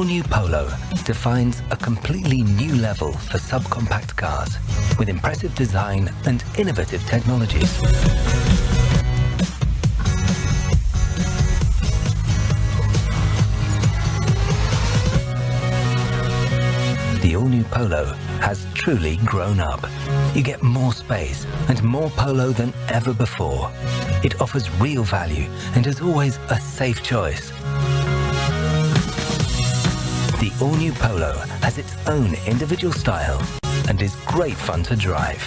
all-new Polo defines a completely new level for subcompact cars with impressive design and innovative technologies. The all-new Polo has truly grown up. You get more space and more Polo than ever before. It offers real value and is always a safe choice. The all-new Polo has its own individual style and is great fun to drive.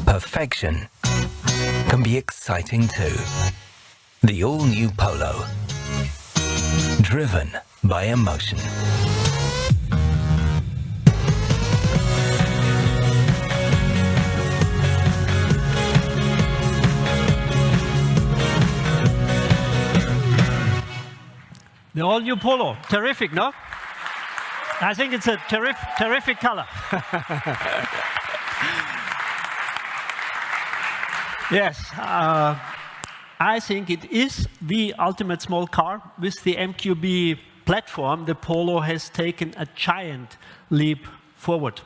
Perfection can be exciting too. The all-new Polo, driven by emotion. The all-new Polo, terrific, no? I think it's a terrific color. Yes, I think it is the ultimate small car. With the MQB platform, the Polo has taken a giant leap forward.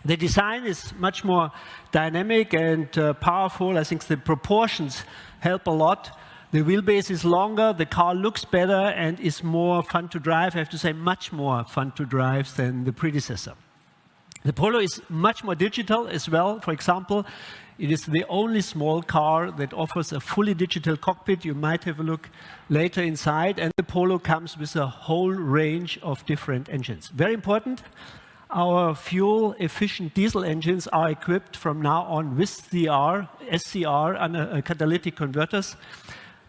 The design is much more dynamic and powerful. I think the proportions help a lot. The wheelbase is longer, the car looks better and is more fun to drive. I have to say, much more fun to drive than the predecessor. The Polo is much more digital as well. For example, it is the only small car that offers a fully digital cockpit. You might have a look later inside. And the Polo comes with a whole range of different engines. Very important, our fuel-efficient diesel engines are equipped from now on with SCR, and catalytic converters.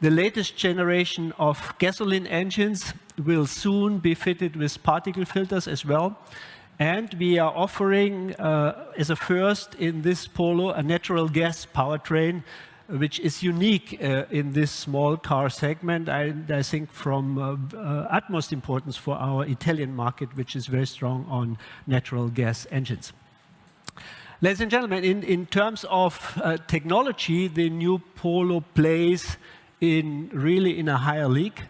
The latest generation of gasoline engines will soon be fitted with particle filters as well. And we are offering, as a first in this Polo, a natural gas powertrain, which is unique in this small car segment, and I think from utmost importance for our Italian market, which is very strong on natural gas engines. Ladies and gentlemen, in terms of technology, the new Polo plays really in a higher league.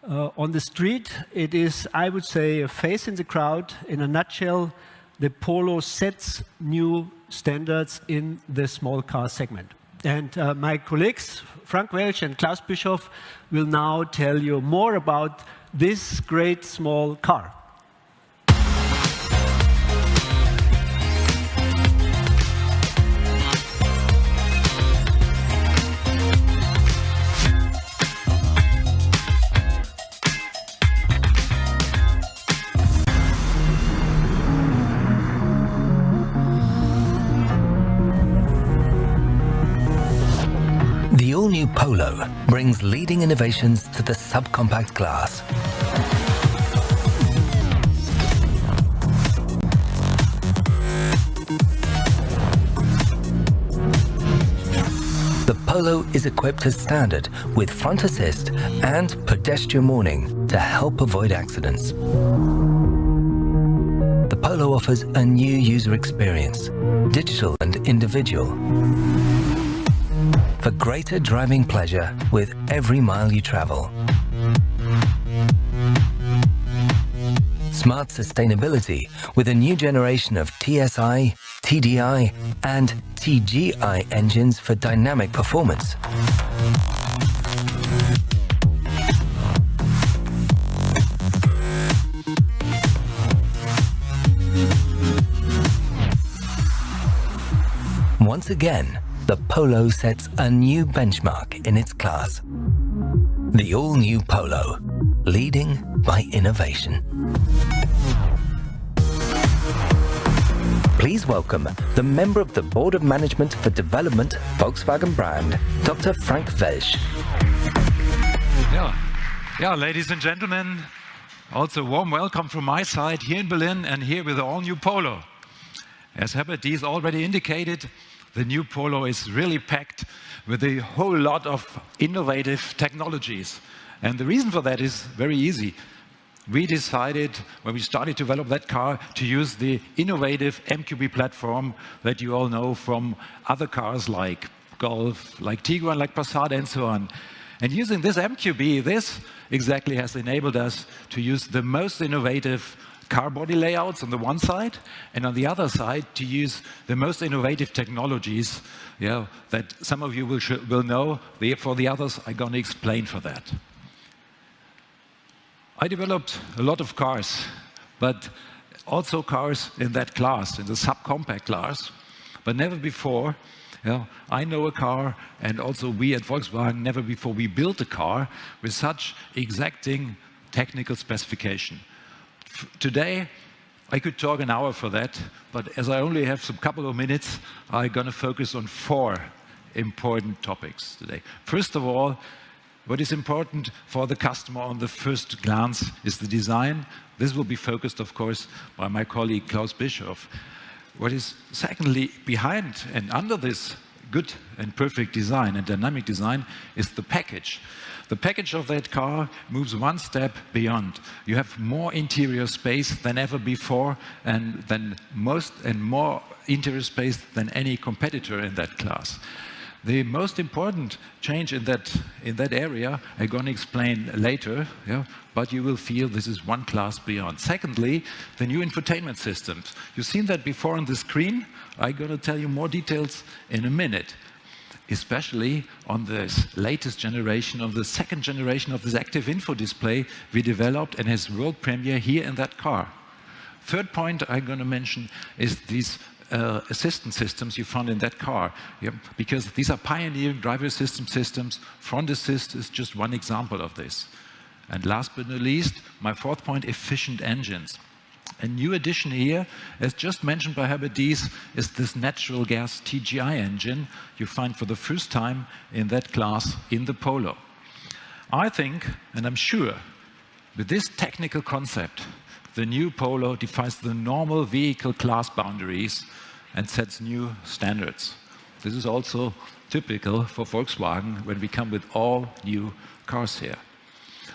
On the street, it is, I would say, a face in the crowd. In a nutshell, the Polo sets new standards in the small car segment. And my colleagues, Frank Welch and Klaus Bischoff, will now tell you more about this great small car. The all-new Polo brings leading innovations to the subcompact class. The Polo is equipped as standard with front assist and pedestrian warning to help avoid accidents. The Polo offers a new user experience, digital and individual, for greater driving pleasure with every mile you travel. Smart sustainability with a new generation of TSI, TDI and TGI engines for dynamic performance. Once again, the Polo sets a new benchmark in its class. The all-new Polo, leading by innovation. Please welcome the member of the Board of Management for Development, Volkswagen brand, Dr. Frank Welch. Yeah, ladies and gentlemen, also a warm welcome from my side here in Berlin and here with the all-new Polo. As Herbert Diess already indicated, the new Polo is really packed with a whole lot of innovative technologies. And the reason for that is very easy. we decided, when we started to develop that car, to use the innovative MQB platform that you all know from other cars like Golf, like Tiguan, like Passat, and so on. And using this MQB, this exactly has enabled us to use the most innovative car body layouts on the one side, and on the other side, to use the most innovative technologies that some of you will know. For the others, I'm going to explain for that. I developed a lot of cars, but also cars in that class, in the subcompact class, but never before. I know a car, and also we at Volkswagen, never before we built a car with such exacting technical specification. Today, I could talk an hour for that, but as I only have some couple of minutes, I'm going to focus on 4 important topics today. First of all, what is important for the customer on the first glance is the design. This will be focused, of course, by my colleague Klaus Bischoff. What is secondly behind and under this good and perfect design and dynamic design is the package. The package of that car moves one step beyond. You have more interior space than ever before, and more interior space than any competitor in that class. The most important change in that area, I'm going to explain later, but you will feel this is one class beyond. Secondly, the new infotainment systems. You've seen that before on the screen. I'm going to tell you more details in a minute, especially on this latest generation, on the second generation of this active info display we developed and has world premiere here in that car. Third point I'm going to mention is these assistance systems you found in that car, because these are pioneering driver assistance systems. Front assist is just one example of this. And last but not least, my fourth point, efficient engines. A new addition here, as just mentioned by Herbert Diess, is this natural gas TGI engine you find for the first time in that class in the Polo. I think, and I'm sure, with this technical concept, the new Polo defies the normal vehicle class boundaries and sets new standards. This is also typical for Volkswagen when we come with all new cars here.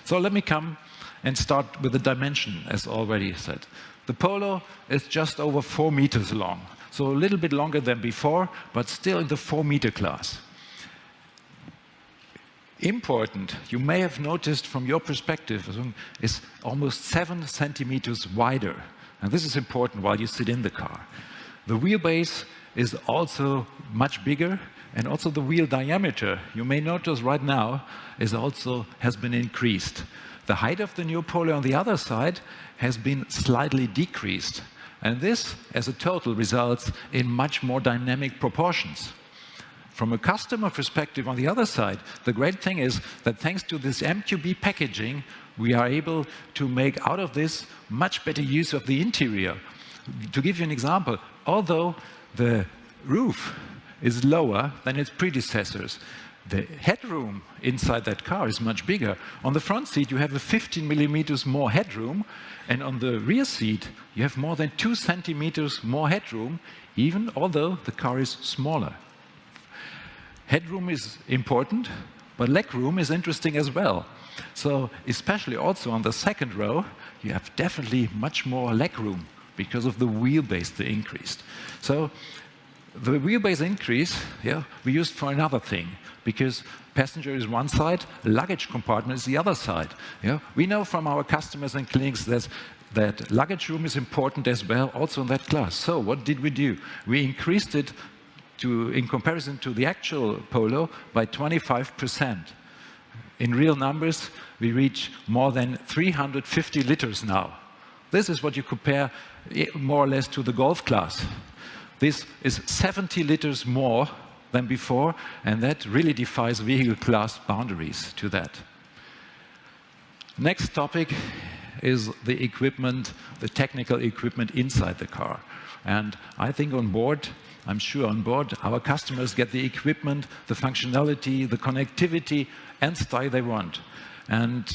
So let me come and start with the dimension, as already said. The Polo is just over 4 meters long, so a little bit longer than before, but still in the 4-meter class. Important, you may have noticed from your perspective, is almost 7 centimeters wider. And this is important while you sit in the car. The wheelbase is also much bigger, and also the wheel diameter, you may notice right now, has been increased. The height of the new Polo on the other side has been slightly decreased. And this, as a total, results in much more dynamic proportions. From a customer perspective on the other side, the great thing is that thanks to this MQB packaging, we are able to make out of this much better use of the interior. To give you an example, although the roof is lower than its predecessors, the headroom inside that car is much bigger. On the front seat, you have a 15 millimeters more headroom, and on the rear seat, you have more than 2 centimeters more headroom, even although the car is smaller. Headroom is important, but legroom is interesting as well. So especially also on the second row, you have definitely much more legroom because of the wheelbase they increased. So the wheelbase increase, we used for another thing, because passenger is one side, luggage compartment is the other side. We know from our customers and clinics that luggage room is important as well, also in that class. So what did we do? We increased it in comparison to the actual Polo by 25%. In real numbers, we reach more than 350 liters now. This is what you compare more or less to the Golf class. This is 70 liters more than before, and that really defies vehicle class boundaries to that. Next topic is the equipment, the technical equipment inside the car. And I think I'm sure on board, our customers get the equipment, the functionality, the connectivity, and style they want. And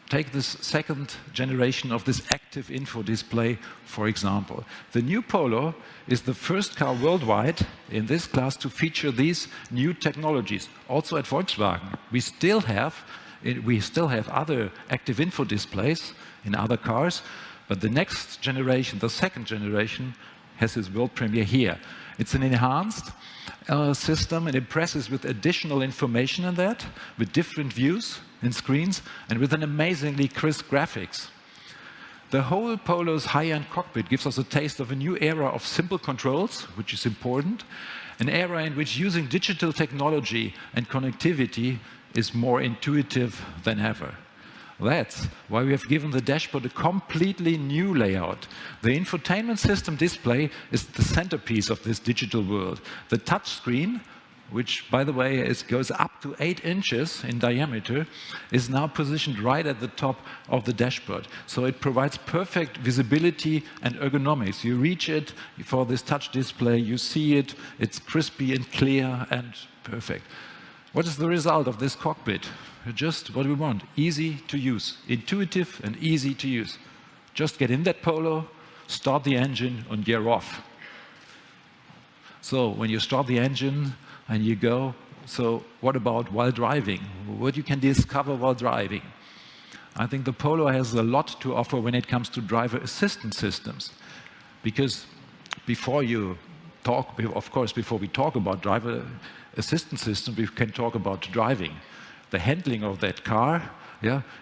take this second generation of this active info display, for example. The new Polo is the first car worldwide in this class to feature these new technologies. Also at Volkswagen, we still have We still have other active info displays in other cars, but the next generation, the second generation, has its world premiere here. It's an enhanced system, and impresses with additional information in that, with different views in screens, and with an amazingly crisp graphics. The whole Polo's high-end cockpit gives us a taste of a new era of simple controls, which is important, an era in which using digital technology and connectivity is more intuitive than ever. That's why we have given the dashboard a completely new layout. The infotainment system display is the centerpiece of this digital world. The touch screen, which, by the way, goes up to 8 inches in diameter, is now positioned right at the top of the dashboard. So it provides perfect visibility and ergonomics. You reach it for this touch display, you see it, it's crispy and clear and perfect. What is the result of this cockpit? Just what we want, easy to use, intuitive and easy to use. Just get in that Polo, start the engine and gear off. So when you start the engine and you go, so what about while driving? What you can discover while driving? I think the Polo has a lot to offer when it comes to driver assistance systems. Because before you talk, of course, before we talk about driver assistance system, we can talk about driving. The handling of that car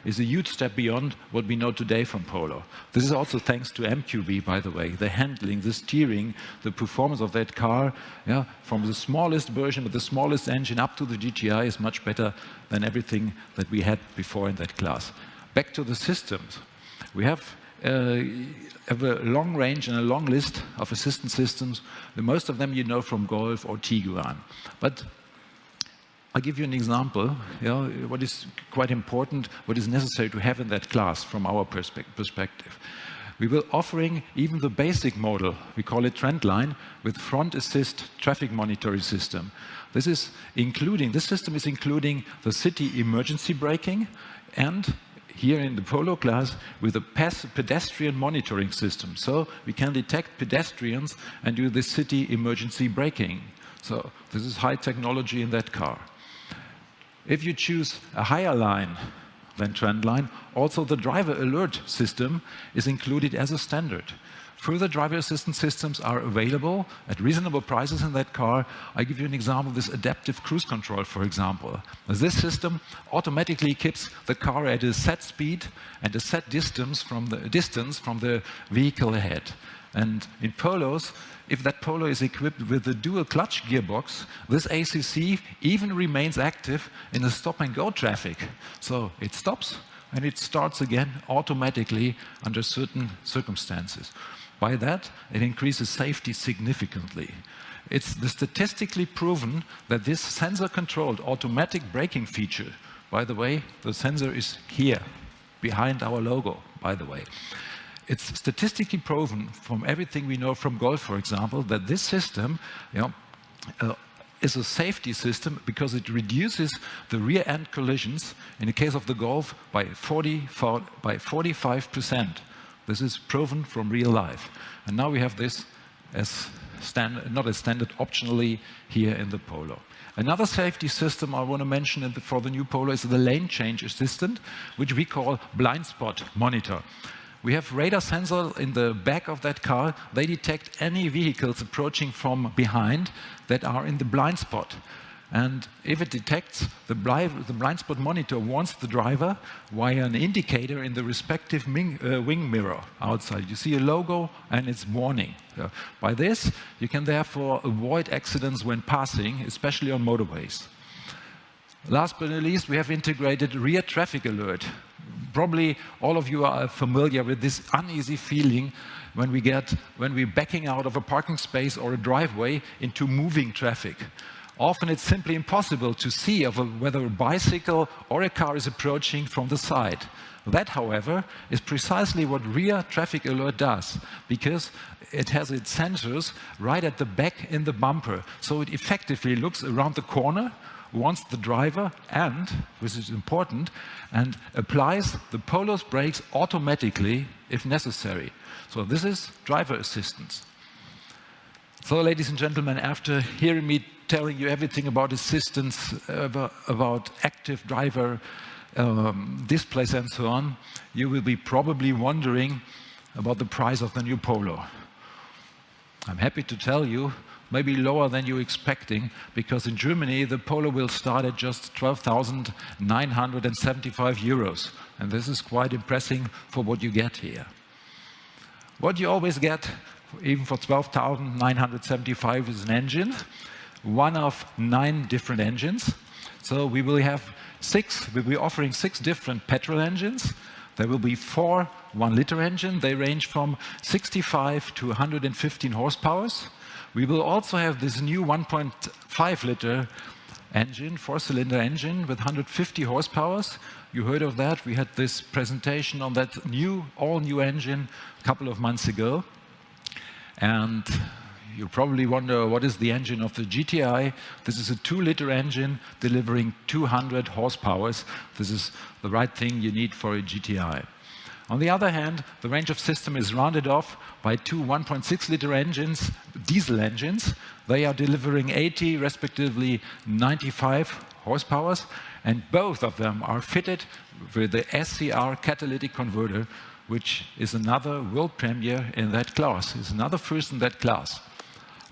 is a huge step beyond what we know today from Polo. This is also thanks to MQB, by the way. The handling, the steering, the performance of that car, from the smallest version with the smallest engine up to the GTI is much better than everything that we had before in that class. Back to the systems. We have a long range and a long list of assistance systems. Most of them you know from Golf or Tiguan. But I'll give you an example, what is quite important, what is necessary to have in that class from our perspective. We will offering even the basic model, we call it Trendline, with front assist traffic monitoring system. This system is including the city emergency braking, and here in the Polo class with a pedestrian monitoring system. So we can detect pedestrians and do the city emergency braking. So this is high technology in that car. If you choose a higher line than Trendline, also the driver alert system is included as a standard. Further driver assistance systems are available at reasonable prices in that car. I give you an example, this adaptive cruise control, for example. This system automatically keeps the car at a set speed and a set distance from the vehicle ahead. And in Polos, if that Polo is equipped with a dual clutch gearbox, this ACC even remains active in the stop-and-go traffic. So it stops and it starts again automatically under certain circumstances. By that, it increases safety significantly. It's statistically proven that this sensor-controlled automatic braking feature, by the way, the sensor is here, behind our logo, by the way. It's statistically proven from everything we know from Golf, for example, that this system is a safety system because it reduces the rear-end collisions in the case of the Golf by 45%. This is proven from real life. And now we have this as not as standard, optionally here in the Polo. Another safety system I want to mention for the new Polo is the lane change assistant, which we call blind spot monitor. We have radar sensors in the back of that car. They detect any vehicles approaching from behind that are in the blind spot. And if it detects, the blind spot monitor warns the driver via an indicator in the respective wing mirror outside. You see a logo and it's warning. By this, you can therefore avoid accidents when passing, especially on motorways. Last but not least, we have integrated rear traffic alert. Probably all of you are familiar with this uneasy feeling when we're backing out of a parking space or a driveway into moving traffic. Often it's simply impossible to see whether a bicycle or a car is approaching from the side. That, however, is precisely what rear traffic alert does, because it has its sensors right at the back in the bumper. So it effectively looks around the corner, warns the driver, and, which is important, and applies the Polo's brakes automatically if necessary. So this is driver assistance. So, ladies and gentlemen, after hearing me telling you everything about assistance, about active driver displays and so on, you will be probably wondering about the price of the new Polo. I'm happy to tell you, maybe lower than you're expecting, because in Germany the Polo will start at just 12,975 euros. And this is quite impressive for what you get here. What you always get, even for 12,975, is an engine, one of 9 different engines. So we will have we'll be offering 6 different petrol engines. There will be 4 1-liter engines. They range from 65 to 115 horsepower. We will also have this new 1.5-liter engine, 4-cylinder engine with 150 horsepower. You heard of that. We had this presentation on that all-new engine a couple of months ago. And you probably wonder, what is the engine of the GTI? This is a 2-liter engine delivering 200 horsepower. This is the right thing you need for a GTI. On the other hand, the range of system is rounded off by 2 1.6-liter engines, diesel engines. They are delivering 80, respectively 95 horsepower, and both of them are fitted with the SCR catalytic converter, which is another world premiere in that class. It's another first in that class.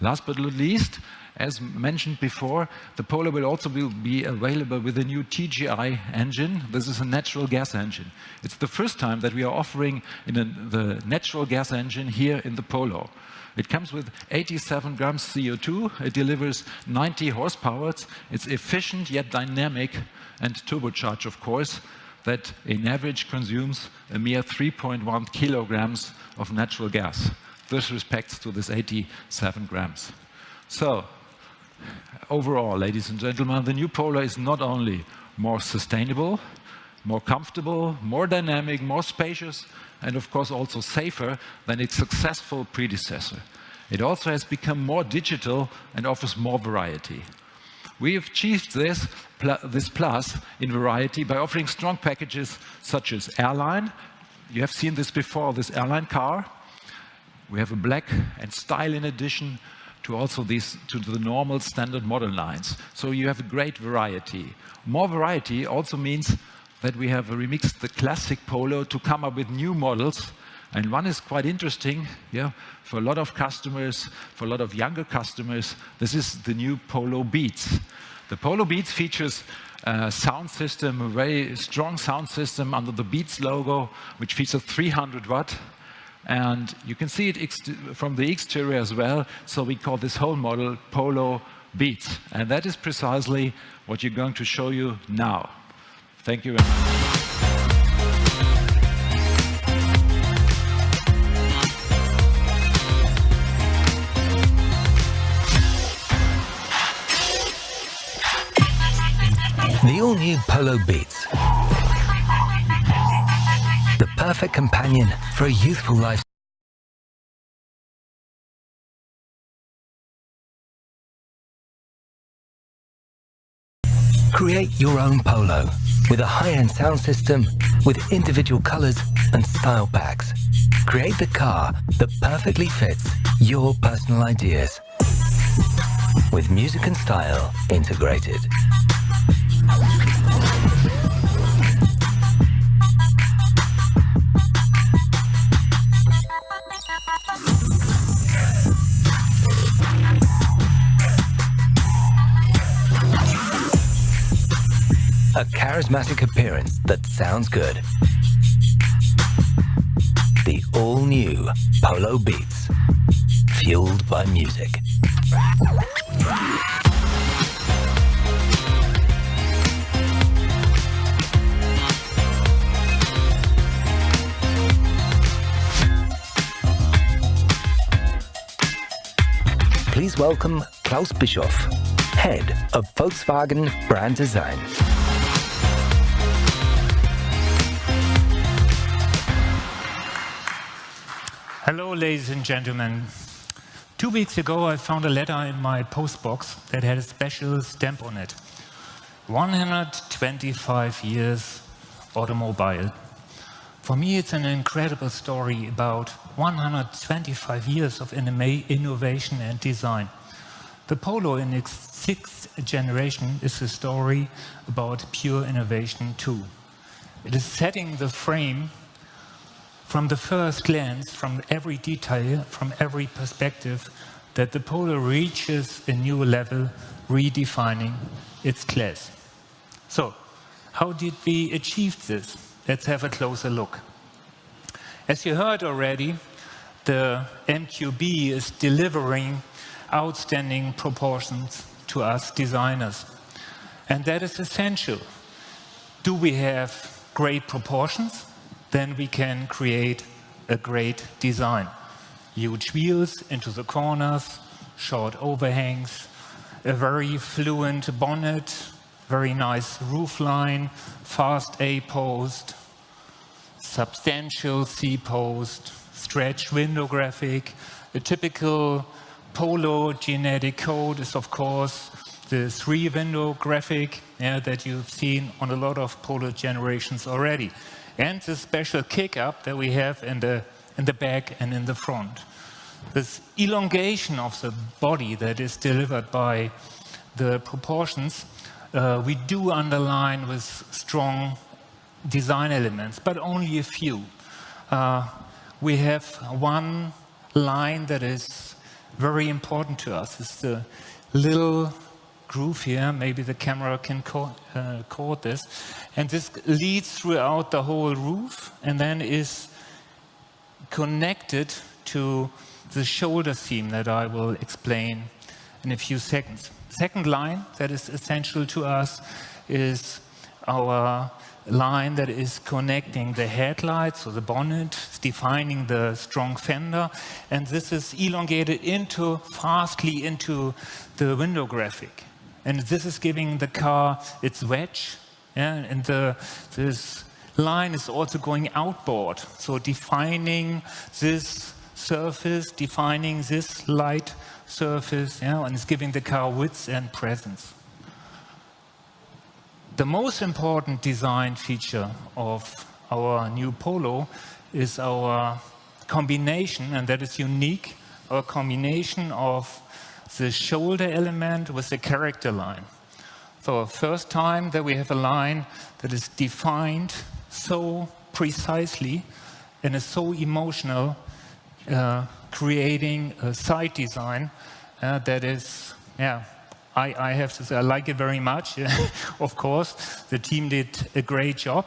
Last but not least, as mentioned before, the Polo will also be available with a new TGI engine. This is a natural gas engine. It's the first time that we are offering the natural gas engine here in the Polo. It comes with 87 grams CO2. It delivers 90 horsepower. It's efficient yet dynamic and turbocharged, of course, that in average consumes a mere 3.1 kilograms of natural gas. This respects to this 87 grams. So, overall, ladies and gentlemen, the new Polo is not only more sustainable, more comfortable, more dynamic, more spacious, and of course also safer than its successful predecessor. It also has become more digital and offers more variety. We have achieved this plus in variety by offering strong packages such as Airline. You have seen this before, this Airline car. We have a black and styling edition to also to the normal standard model lines. So you have a great variety. More variety also means that we have remixed the classic Polo to come up with new models. And one is quite interesting, for a lot of customers, for a lot of younger customers. This is the new Polo Beats. The Polo Beats features a sound system, a very strong sound system under the Beats logo, which features 300 watt. And you can see it from the exterior as well. So we call this whole model Polo Beats. And that is precisely what you're going to show you now. Thank you very much. The all-new Polo Beats. The perfect companion for a youthful life. Create your own Polo with a high-end sound system with individual colors and style packs. Create the car that perfectly fits your personal ideas with music and style integrated. A charismatic appearance that sounds good. The all-new Polo Beats, fueled by music. Please welcome Klaus Bischoff, head of Volkswagen brand design. Hello, ladies and gentlemen. 2 weeks ago, I found a letter in my postbox that had a special stamp on it. 125 years automobile. For me, it's an incredible story about 125 years of innovation and design. The Polo in its 6th generation is a story about pure innovation too. It is setting the frame from the first glance, from every detail, from every perspective, that the Polo reaches a new level, redefining its class. So, how did we achieve this? Let's have a closer look. As you heard already, the MQB is delivering outstanding proportions to us designers. And that is essential. Do we have great proportions? Then we can create a great design. Huge wheels into the corners, short overhangs, a very fluent bonnet, very nice roofline, fast A-post, substantial C-post, stretch window graphic. A typical Polo genetic code is, of course, the 3-window graphic that you've seen on a lot of Polo generations already. And the special kick-up that we have in the back and in the front. This elongation of the body that is delivered by the proportions, we do underline with strong design elements, but only a few. We have one line that is very important to us. It's the little groove here. Maybe the camera can record this. And this leads throughout the whole roof and then is connected to the shoulder seam that I will explain in a few seconds. Second line that is essential to us is our line that is connecting the headlights, so the bonnet, defining the strong fender, and this is elongated fastly into the window graphic. And this is giving the car its wedge, and this line is also going outboard, so defining this surface, defining this light surface, and it's giving the car width and presence. The most important design feature of our new Polo is our combination, and that is unique, our combination of the shoulder element with the character line. So first time that we have a line that is defined so precisely and is so emotional, creating a side design that is, I have to say, I like it very much. Of course, the team did a great job.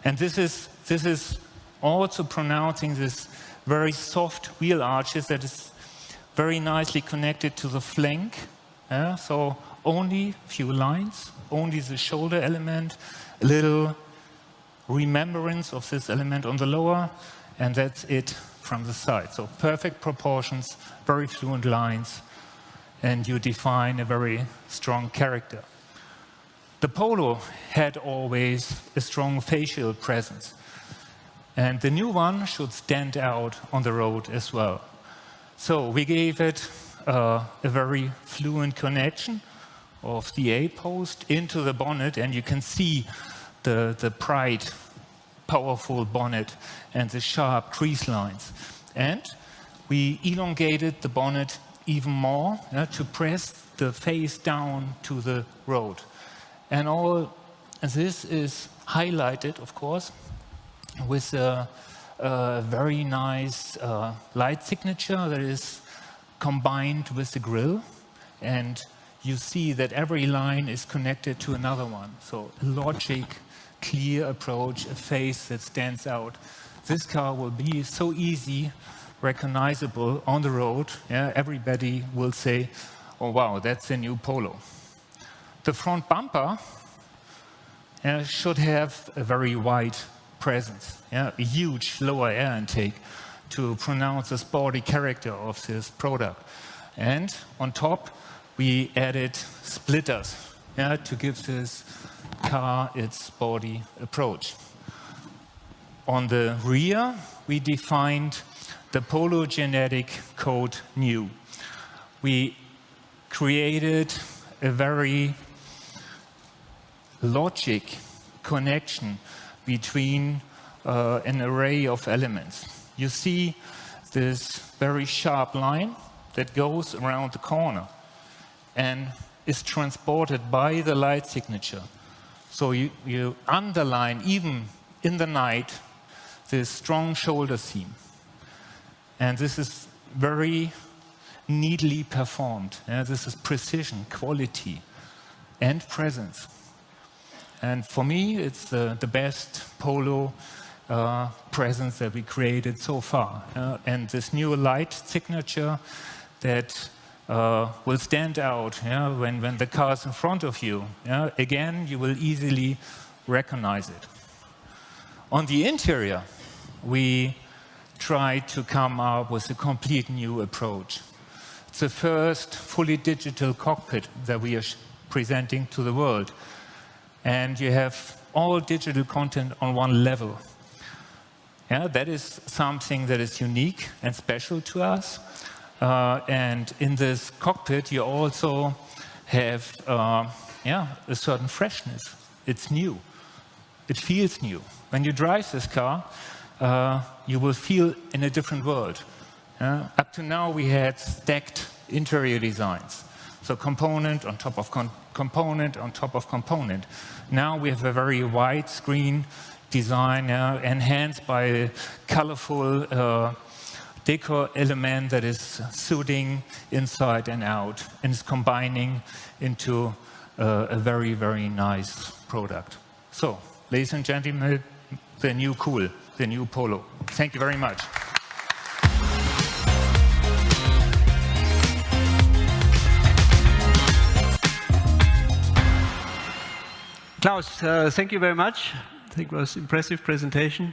And this is also pronouncing this very soft wheel arches that is very nicely connected to the flank. So only few lines, only the shoulder element, a little remembrance of this element on the lower, and that's it from the side. So perfect proportions, very fluent lines, and you define a very strong character. The Polo had always a strong facial presence, and the new one should stand out on the road as well. So we gave it a very fluent connection of the A-post into the bonnet, and you can see the bright, powerful bonnet and the sharp crease lines. And we elongated the bonnet even more to press the face down to the road. And all this is highlighted, of course, with a very nice light signature that is combined with the grille. And you see that every line is connected to another one. So a logic, clear approach, a face that stands out. This car will be so easy, recognizable on the road. Everybody will say, oh wow, that's a new Polo. The front bumper should have a very wide presence, a huge lower air intake to pronounce the sporty character of this product. And on top, we added splitters to give this car its sporty approach. On the rear, we defined the Polo genetic code new. We created a very logic connection between an array of elements. You see this very sharp line that goes around the corner and is transported by the light signature. So you underline, even in the night, this strong shoulder seam. And this is very neatly performed. This is precision, quality, and presence. And for me, it's the best Polo presence that we created so far. And this new light signature that will stand out when the car is in front of you. Again, you will easily recognize it. On the interior, we tried to come up with a complete new approach. It's the first fully digital cockpit that we are presenting to the world. And you have all digital content on one level. That is something that is unique and special to us. And in this cockpit, you also have a certain freshness. It's new. It feels new. When you drive this car, you will feel in a different world. Up to now, we had stacked interior designs. So component on top of component on top of component. Now we have a very wide screen design enhanced by a colorful decor element that is suiting inside and out and is combining into a very, very nice product. So, ladies and gentlemen, the new cool, the new Polo. Thank you very much. Klaus, thank you very much. I think it was an impressive presentation.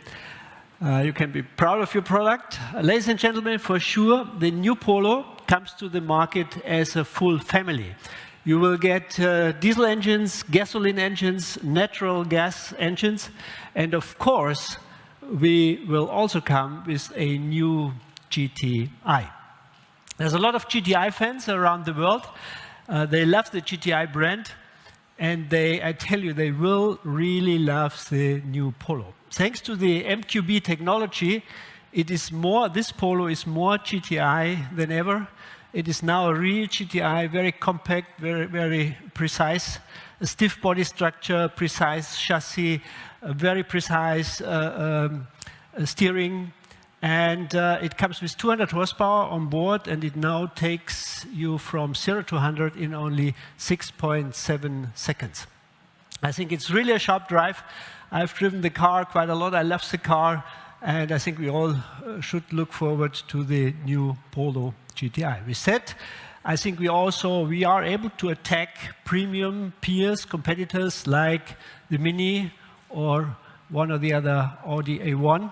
You can be proud of your product. Ladies and gentlemen, for sure, the new Polo comes to the market as a full family. You will get diesel engines, gasoline engines, natural gas engines, and of course, we will also come with a new GTI. There's a lot of GTI fans around the world. They love the GTI brand. And I tell you, they will really love the new Polo. Thanks to the MQB technology, this Polo is more GTI than ever. It is now a real GTI, very compact, very, very precise, a stiff body structure, precise chassis, a very precise steering. And it comes with 200 horsepower on board, and it now takes you from 0 to 100 in only 6.7 seconds. I think it's really a sharp drive. I've driven the car quite a lot. I love the car, and I think we all should look forward to the new Polo GTI. With that, I think we are able to attack premium peers, competitors like the Mini or one or the other Audi A1.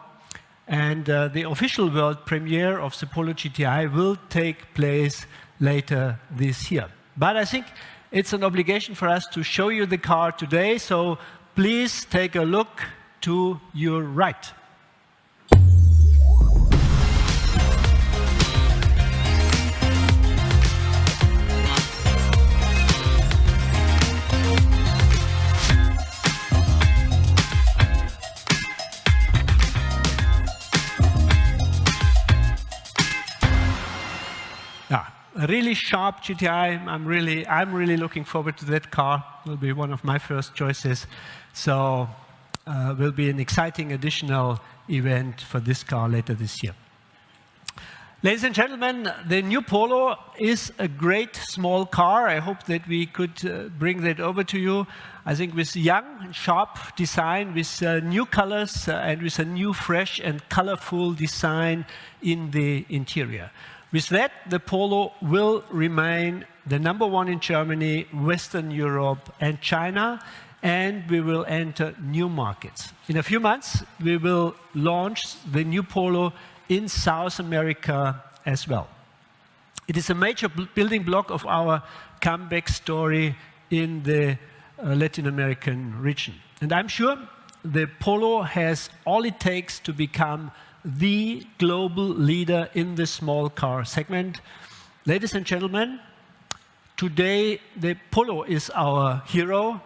And the official world premiere of the Polo GTI will take place later this year. But I think it's an obligation for us to show you the car today, so please take a look to your right. A really sharp GTI. I'm really looking forward to that car. It will be one of my first choices. So will be an exciting additional event for this car later this year. Ladies and gentlemen, the new Polo is a great small car. I hope that we could bring that over to you. I think with young, sharp design, with new colors, and with a new, fresh and colorful design in the interior. With that, the Polo will remain the #1 in Germany, Western Europe, and China, and we will enter new markets. In a few months, we will launch the new Polo in South America as well. It is a major building block of our comeback story in the Latin American region. And I'm sure the Polo has all it takes to become the global leader in the small car segment. Ladies and gentlemen, today the Polo is our hero,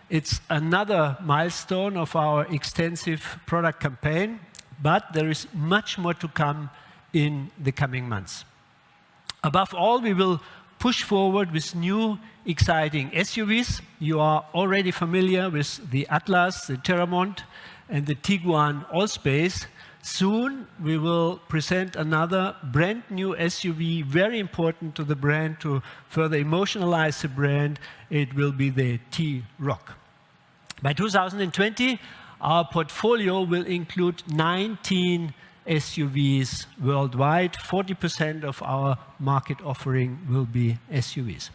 It's another milestone of our extensive product campaign, but there is much more to come in the coming months. Above all, we will push forward with new, exciting SUVs. You are already familiar with the Atlas, the Terramont, and the Tiguan Allspace. Soon, we will present another brand new SUV, very important to the brand, to further emotionalize the brand. It will be the T-Roc. By 2020, our portfolio will include 19 SUVs worldwide. 40% of our market offering will be SUVs.